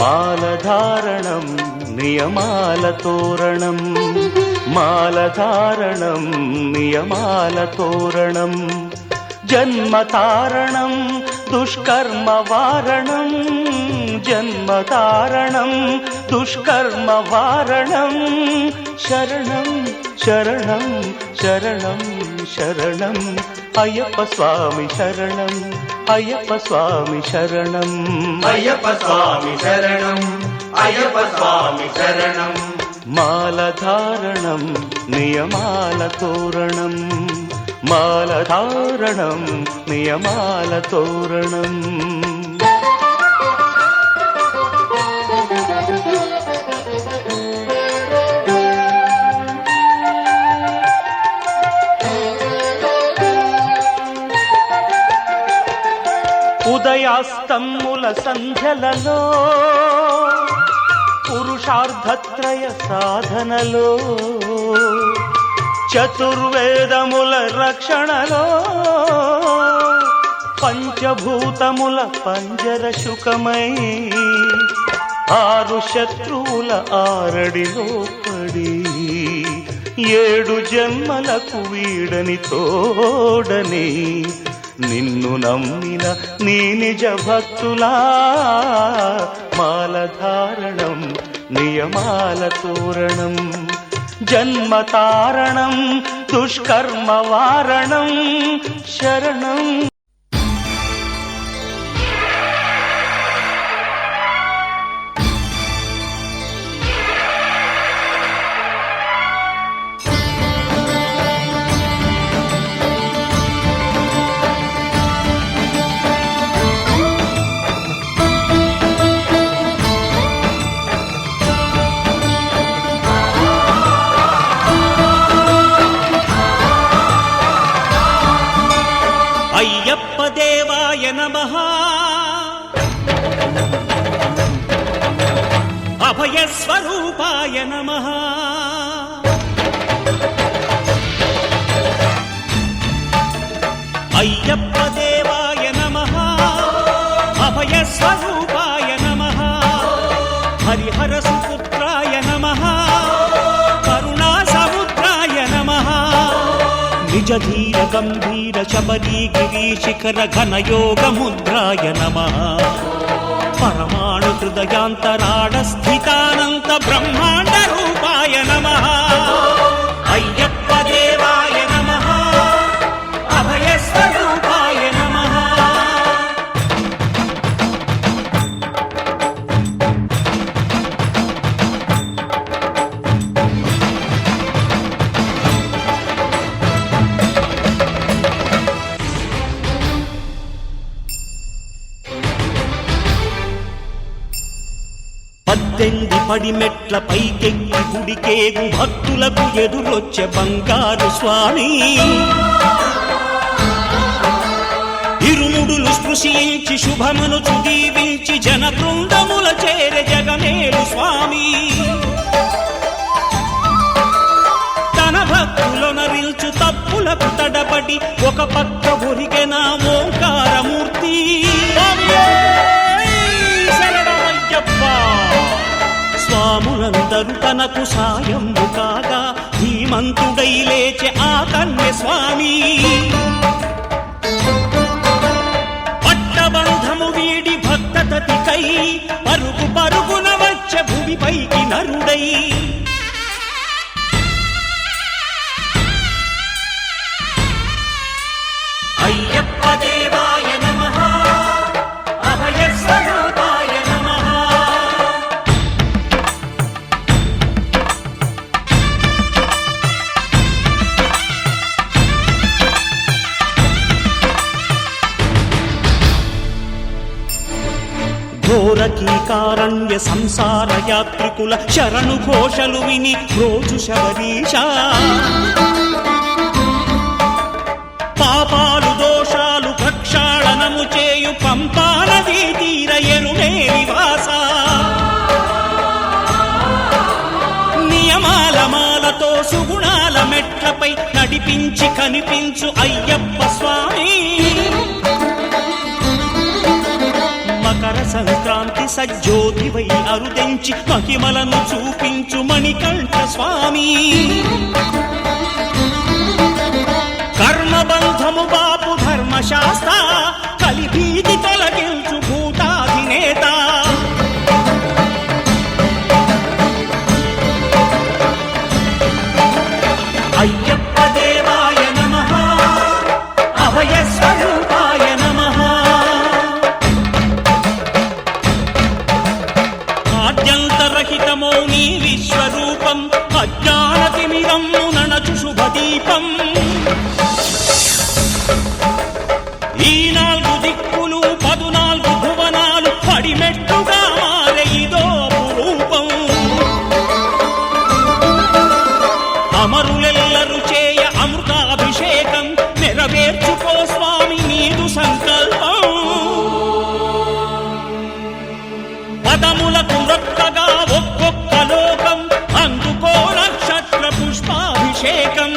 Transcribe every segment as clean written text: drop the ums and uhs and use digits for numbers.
మాలధారణం నియమాల తోరణం, మాలధారణం నియమాల తోరణం, జన్మతారణం దుష్కర్మ వారణం, జన్మతారణం దుష్కర్మ వారణం, శరణం శరణం శరణం శరణం అయ్యప్ప స్వామి శరణం, అయ్యప్ప స్వామి శరణం, అయ్యప్ప స్వామి శరణం, అయ్యప్ప స్వామి శరణం. మాలధారణం నియమాల తోరణం, మాలధారణం నియమాల తోరణం. ఉదయాస్తముల సంధ్యలలో పురుషార్థత్రయ సాధనలో, చతుర్వేదముల రక్షణలో, పంచభూతముల పంజర శుకమై, ఆరు శత్రువుల ఆరడిలో పడి, ఏడు జన్మలకు వీడని తోడని, నిన్ను నమ్మిన నీ నిజ భక్తులా, మాలధారణం నియమాల తోరణం, జన్మతారణం దుష్కర్మ వారణం, శరణం. అయ్యప్ప దేవాయ నమః, అభయ స్వరూపాయ నమః, అయ్యప్ప దేవాయ నమః, అభయ స్వరూపాయ నమః, హరిహర సుపుత్రాయ నమః, కరుణా సముద్రాయ నమః, నిజ ధీర గంభీర శబరీ గిరీ శిఖర ఘన యోగ ముద్రాయ నమః, పరమాణు హృదయాంతరాళ స్థితానంత బ్రహ్మాండ రూపాయ నమః. అయ్యప్ప దేవాయ నమః, అభయ స్వరూపాయ నమః. పద్దెంది పడిమెట్ల పైకెక్కి గుడికేగు భక్తులకు ఎదురొచ్చే బంగారు స్వామి, ఇరుముడులు స్పృశించి శుభమును చుదీవించి జన బృందముల చేరే జగమేలు స్వామి, తన భక్తులొనరిల్చు తప్పులకు తడబడి ఒక పక్క ఒరిగెన ఓంకారమూర్తి. స్వాములందరూ తనకు సాయము కాగా ధీమంతుడై లేచే ఆ కన్య స్వామి, పట్టబంధము వీడి భక్తతతికై పరుగు పరుగున వచ్చే భూమిపైకి నరుడై, అయ్యప్ప దేవాయ నమః, అభయ స్వరూపాయ నమః. ఘోరకీకారణ్య సంసార యాత్రికుల శరణు ఘోషలు విని రోజు శబరీష, పాపాలు దోషాలు ప్రక్షాళనము చేయు పంపానదీ తీర ఎరుమే నివాస, నియమాల మాలతో సుగుణాల మెట్లపై నడిపించి కనిపించు అయ్యప్ప స్వామి, మకర సంక్రాంతి సజ్జోతివై అరుదెంచి మహిమలను చూపించు మణికంఠ స్వామి కర్మబంధము బాపు ధర్మశాస్త్ర కలిభీతి తొలగించు భూతాధినేత అయ్యప్ప దేవాయ నమః అభయ స్వరూపాయ నమః ఆద్యంతరహితమో నీ విశ్వరూపం అజ్ఞానతిమిరము నణచు శుభదీపం ఈ 4 దిక్కులు 14 భువనాలు పడిమెట్టుగా మారే ఇదో రూపం అమరులెల్లరు చేయ అమృతాభిషేకం నెరవేర్చుకో స్వామి నీదు సంకల్పం పదములకు రొక్కగా ఒక్కొక్క లోకం అందుకో నక్షత్ర పుష్పాభిషేకం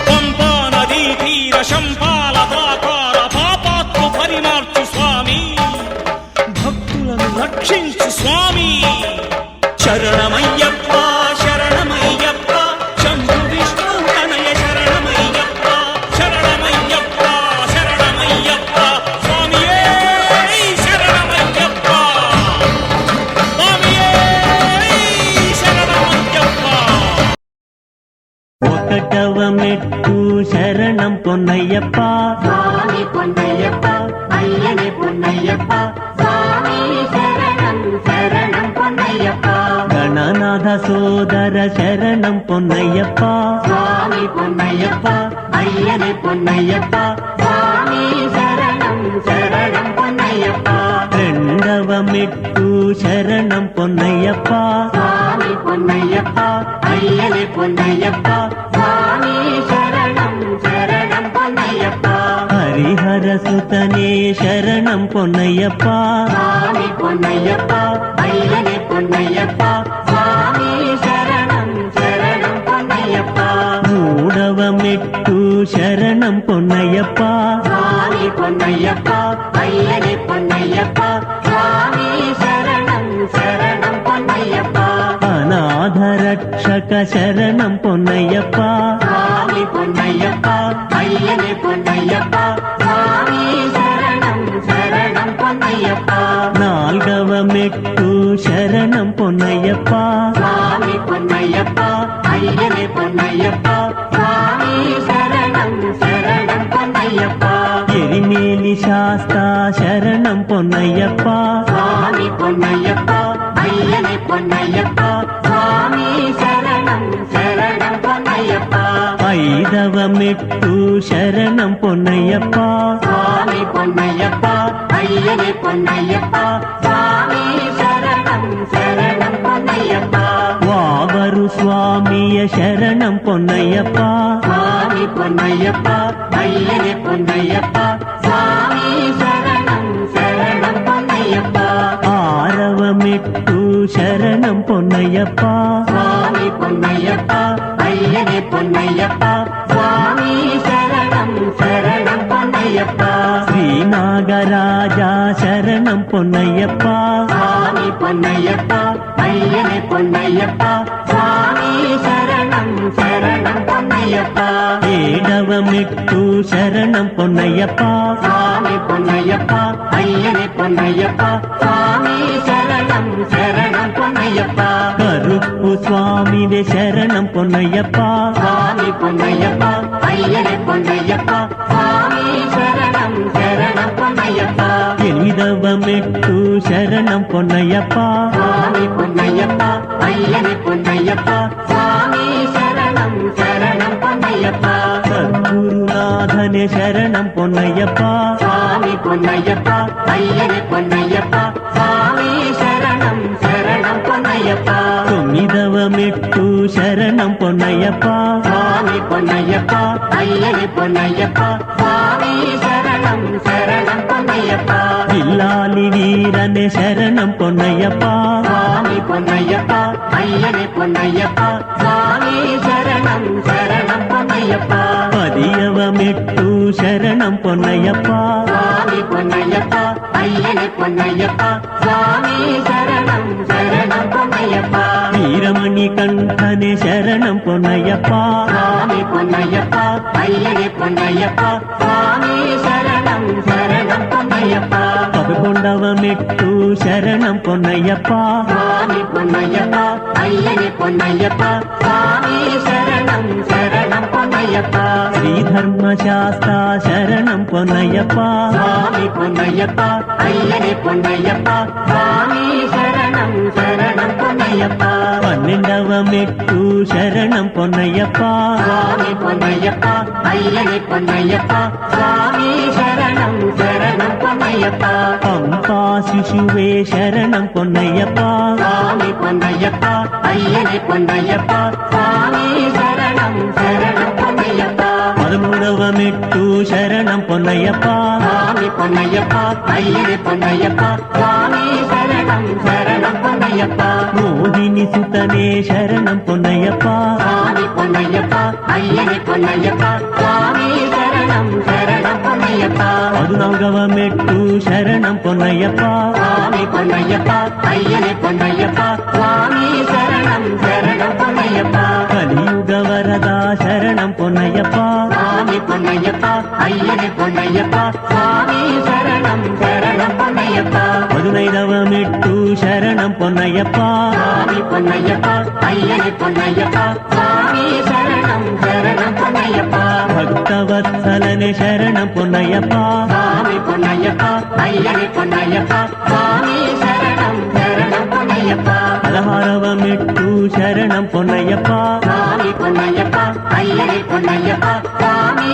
పంపా నదీ తీర శంపాల దాకార పాపాత్మ పరిమార్చు స్వామి భక్తులను రక్షించు స్వామి శరణమయ్యప్ప శరణమయ్యప్ప శంభు విష్ణు తనయ శరణమయ్యప్ప శరణమయ్యప్ప శరణమయ్యప్ప స్వామియే శరణమయ్యప్ప స్వామియే శరణమయ్యప్ప ఒకటవ మెట్టు శరణం పొన్నయ్యప్ప స్వామి పొన్నయ్యప్ప అయ్యనే పొన్నయ్యప్ప స్వామి శరణం శరణం పొన్నయ్యప్ప గణనాథ సోదర శరణం పొన్నయ్యప్ప స్వామి పొన్నయ్యప్ప అయ్యనే పొన్నయ్యప్ప స్వామి శరణం శరణం పొన్నయ్యప్ప రెండవ మెట్టు శరణం పొన్నయ్యప్ప స్వామి పొన్నయ్యప్ప అయ్యనే పొన్నయ్యప్ప స్వామి శరణం శరణం పొన్నయ్యప్ప హరిహర సుతనే శరణం పొన్నయ్యప్ప స్వామి పొన్నయ్యప్ప అయ్యనే పొన్నయ్యప్ప స్వామి శరణం శరణం పొన్నయ్యప్ప మూడవ మెట్టు శరణం పొన్నయ్యప్ప స్వామి పొన్నయ్యప్ప అయ్యనే పొన్నయ్యప్ప స్వామి శరణం శరణం పొన్నయ్యప్ప అనాథ రక్షక శరణం పొన్నయ్యప్ప స్వామి పొన్నయ్యప్ప అయ్యనే పొన్నయ్యప్ప స్వామి శరణం శరణం పొన్నయ్యప్ప నాల్గవ మెట్టు శరణం పొన్నయ్యప్ప స్వామి పొన్నయ్యప్ప అయ్యనే పొన్నయ్యప్ప స్వామి శరణం శరణం పొన్నయ్యప్ప ఎరిమేలి శాస్తా శరణం పొన్నయ్యప్ప స్వామి పొన్నయ్యప్ప అయ్యనే పొన్నయ్యప్ప స్వామి శరణం శరణం పొన్నయ్యప్ప ఐదవ మెట్టు శరణం పొన్నయ్యప్ప స్వామి పొన్నయ్యప్ప అయ్యనే పొన్నయ్యప్ప స్వామి శరణం శరణం పొన్నయ్యప్ప వావరు స్వామియ శరణం పొన్నయ్యప్ప స్వామి పొన్నయ్యప్ప అయ్యనే పొన్నయ్యప్ప స్వామి శరణం శరణం పొన్నయ్యప్ప ఆరవ మెట్టు శరణం పొన్నయ్యప్ప స్వామి పొన్నయ్యప్ప అయ్యనే పొన్నయ్యప్ప స్వామి శరణం శరణం పొన్నయ్యప్ప శ్రీనాగరాజా శరణం పొన్నయ్యప్ప స్వామి పొన్నయ్యప్ప అయ్యనే పొన్నయ్యప్ప స్వామి శరణం శరణం పొన్నయ్యప్ప ఏడవ మెట్టు శరణం పొన్నయ్యప్ప స్వామి పొన్నయ్యప్ప అయ్యనే పొన్నయ్యప్ప స్వామి శరణం శరణం పొన్నయ్యప్ప కరుప్పు స్వామివే శరణం పొన్నయ్యప్ప స్వామి పొన్నయ్యప్ప అయ్యనే పొన్నయ్యప్ప స్వామి శరణం శరణం పొన్నయ్యప్ప ఎనిమిదవ మెట్టు శరణం పొన్నయ్యప్ప స్వామి పొన్నయ్యప్ప అయ్యనే పొన్నయ్యప్ప స్వామి శరణం శరణం పొన్నయ్యప్ప సద్గురునాథనే శరణం పొన్నయ్యప్ప స్వామి పొన్నయ్యప్ప అయ్యనే పొన్నయ్యప్ప స్వామి శరణం శరణం పొన్నయ్యప్ప తొమ్మిదవ మెట్టు శరణం పొన్నయ్యప్ప స్వామి పొన్నయ్యప్ప అయ్యనే పొన్నయ్యప్ప స్వామి శరణం శరణం పొన్నయ్యప్ప ఇల్లాలి వీరనే శరణం పొన్నయ్యప్ప స్వామి పొన్నయ్యప్ప అయ్యనే పొన్నయ్యప్ప స్వామి శరణం శరణం పొన్నయ్యప్ప மதியவ மெட்டு சரணம் பொன்னையப்பா சுவாமி பொன்னையப்பா ஐயனே பொன்னையப்பா சுவாமி சரணம் சரணம் பொன்னையப்பா வீரமணி கண்டனே சரணம் பொன்னையப்பா சுவாமி பொன்னையப்பா ஐயனே பொன்னையப்பா சுவாமி சரணம் சரணம் பொன்னையப்பா பதுகொண்டவ மெட்டு சரணம் பொன்னையப்பா சுவாமி பொன்னையப்பா ஐயனே பொன்னையப்பா சுவாமி சரணம் சரணம் பொன்னையப்பா శ్రీధర్మ శాస్త్ర శరణం పొన్నయ్యప్ప சுவாமி பொன்னையப்பா ஐயனே பொன்னையப்பா சுவாமி சரணம் சரணம் பொன்னையப்பா పన్నెండవ మెట్టు శరణం పొన్నయ్యప్ప சுவாமி பொன்னையப்பா ஐயனே பொன்னையப்பா சுவாமி சரணம் சரணம் பொன்னையப்பா పంపా శిశువే శరణం పొన్నయ్యప్ప சுவாமி பொன்னையப்பா ஐயனே பொன்னையப்பா சுவாமி சரணம் சரணம் பொன்னையப்பா పదమూడవ మెట్టు శరణం పొన్నయ్యప్ప சுவாமி பொன்னையப்பா ஐயனே பொன்னையப்பா சுவாமி சரணம் சரணம் பொன்னையப்பா మోహిని సుతనే శరణం పొన్నయ్యప్ప சுவாமி பொன்னையப்பா ஐயனே பொன்னையப்பா சுவாமி சரணம் சரணம் பொன்னையப்பா పదునాలుగవ మెట్టు శరణం పొన్నయ్యప్ప சுவாமி பொன்னையப்பா ஐயனே பொன்னையப்பா சுவாமி சரணம் சரணம் பொன்னையப்பா కలియుగ వరద శరణం పొన్నయ్యప్ప சுவாமி பொன்னையப்பா ஐயனே பொன்னையப்பா சுவாமி சரணம் சரணம் பொன்னையப்பா పదునైదవ మెట్టు శరణం పొన్నయ్యప్ప சுவாமி பொன்னையப்பா ஐயனே பொன்னையப்பா சுவாமி சரணம் சரணம் பொன்னையப்பா భక్తవత్సలనే శరణం పొన్నయ్యప్ప சுவாமி பொன்னையப்பா ஐயனே பொன்னையப்பா சுவாமி சரணம் சரணம் பொன்னையப்பா పదహారవ మెట్టు శరణం పొన్నయ్యప్ప சுவாமி பொன்னையப்பா ஐயனே பொன்னையப்பா சுவாமி